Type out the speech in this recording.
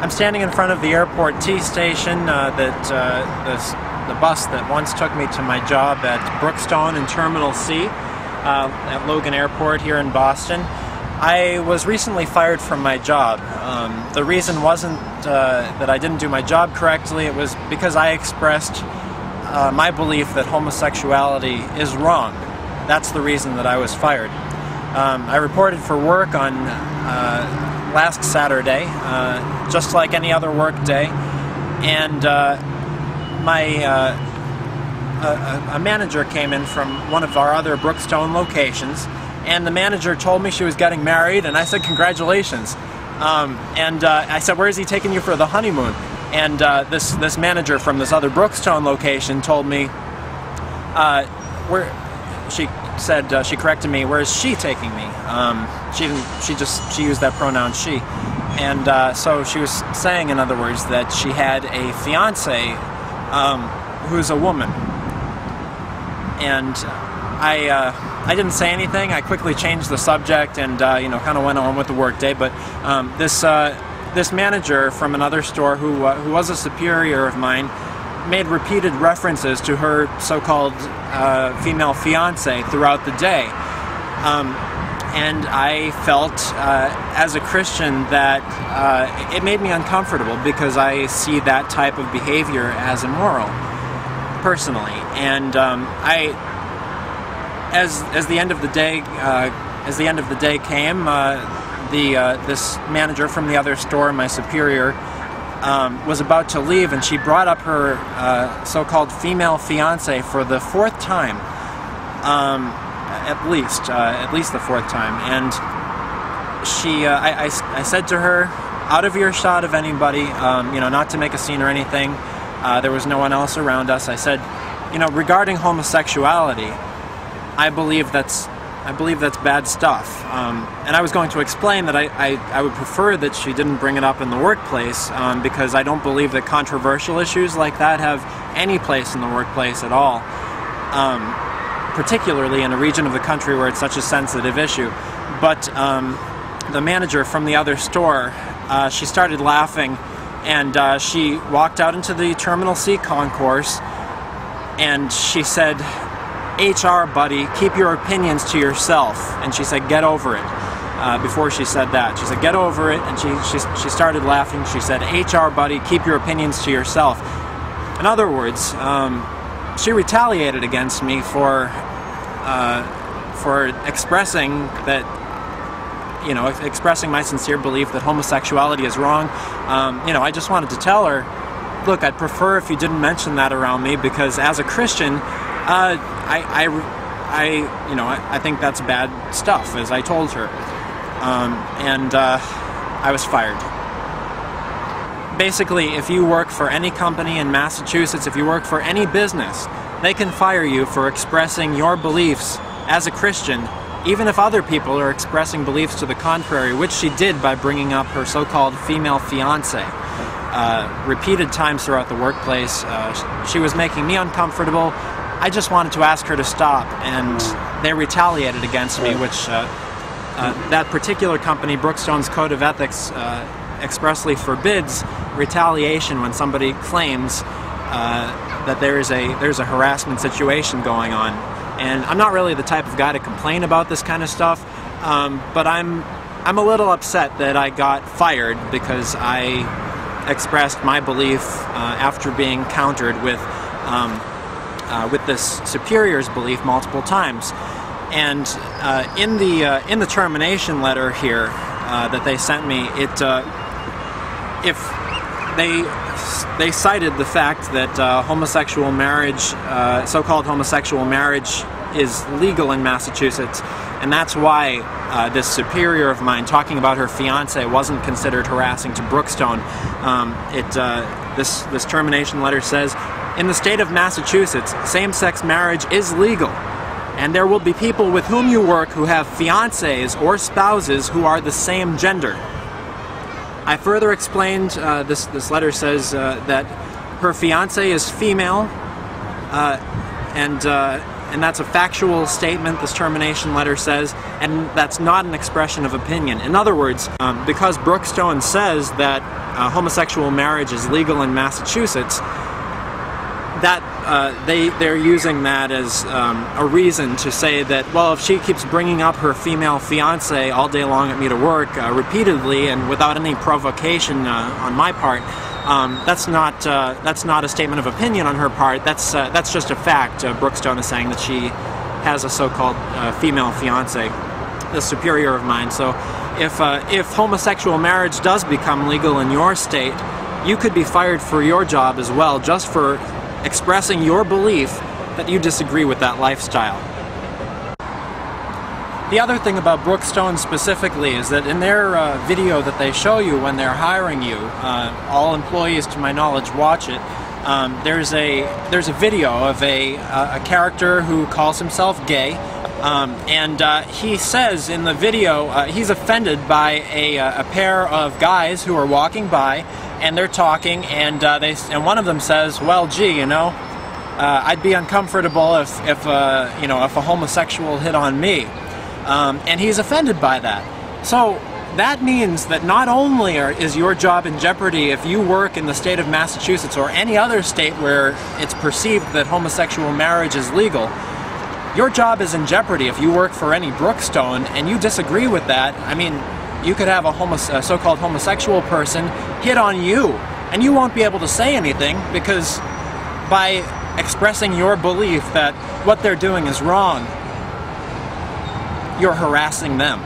I'm standing in front of the airport T station, the bus that once took me to my job at Brookstone in Terminal C at Logan Airport here in Boston. I was recently fired from my job. The reason wasn't that I didn't do my job correctly, it was because I expressed my belief that homosexuality is wrong. That's the reason that I was fired. I reported for work on last Saturday, just like any other work day, and a manager came in from one of our other Brookstone locations, and the manager told me she was getting married, and I said, congratulations. I said, where is he taking you for the honeymoon? And this manager from this other Brookstone location told me, she corrected me, where is she taking me? She used that pronoun she. And so she was saying, in other words, that she had a fiance who's a woman. And I didn't say anything. I quickly changed the subject and kind of went on with the work day. But this manager from another store who was a superior of mine made repeated references to her so-called female fiance throughout the day. And I felt, as a Christian, that it made me uncomfortable because I see that type of behavior as immoral, personally. And as the end of the day came, this manager from the other store, my superior, was about to leave, and she brought up her so-called female fiance for the fourth time, at least the fourth time. And I said to her, out of earshot of anybody, not to make a scene or anything. There was no one else around us. I said, regarding homosexuality, I believe that's bad stuff. And I was going to explain that I would prefer that she didn't bring it up in the workplace, because I don't believe that controversial issues like that have any place in the workplace at all, particularly in a region of the country where it's such a sensitive issue. But the manager from the other store, she started laughing, and she walked out into the Terminal C concourse, and she said, HR, buddy, keep your opinions to yourself. And she said, get over it. Before she said that, she said, get over it. And she started laughing. She said, HR, buddy, keep your opinions to yourself. In other words, she retaliated against me for expressing that, expressing my sincere belief that homosexuality is wrong. I just wanted to tell her, look, I'd prefer if you didn't mention that around me, because as a Christian, I think that's bad stuff, as I told her. I was fired. Basically, if you work for any company in Massachusetts, if you work for any business, they can fire you for expressing your beliefs as a Christian, even if other people are expressing beliefs to the contrary, which she did by bringing up her so-called female fiance. Repeated times throughout the workplace. She was making me uncomfortable. I just wanted to ask her to stop, and they retaliated against me, which that particular company, Brookstone's Code of Ethics, expressly forbids retaliation when somebody claims that there's a harassment situation going on. And I'm not really the type of guy to complain about this kind of stuff, but I'm a little upset that I got fired because I expressed my belief after being countered with this superior's belief multiple times. And in the termination letter here that they sent me, they cited the fact that homosexual marriage, so-called homosexual marriage, is legal in Massachusetts, and that's why this superior of mine talking about her fiance wasn't considered harassing to Brookstone. This termination letter says, in the state of Massachusetts, same-sex marriage is legal, and there will be people with whom you work who have fiancés or spouses who are the same gender. I further explained, this letter says that her fiancé is female, and and that's a factual statement, this termination letter says, and that's not an expression of opinion. In other words, because Brookstone says that homosexual marriage is legal in Massachusetts, that they're using that as a reason to say that, well, if she keeps bringing up her female fiance all day long at me to work repeatedly and without any provocation on my part, that's not a statement of opinion on her part. That's just a fact. Brookstone is saying that she has a so-called female fiance, the superior of mine. So if homosexual marriage does become legal in your state, you could be fired for your job as well, just for expressing your belief that you disagree with that lifestyle. The other thing about Brookstone specifically is that in their video that they show you when they're hiring you, all employees to my knowledge watch it, there's a video of a character who calls himself gay, and he says in the video he's offended by a pair of guys who are walking by, and they're talking, and one of them says, well, gee, you know, I'd be uncomfortable if a homosexual hit on me, and he's offended by that. So that means that not only is your job in jeopardy if you work in the state of Massachusetts or any other state where it's perceived that homosexual marriage is legal, your job is in jeopardy if you work for any Brookstone and you disagree with that. I mean, you could have a so-called homosexual person hit on you, and you won't be able to say anything, because by expressing your belief that what they're doing is wrong, you're harassing them.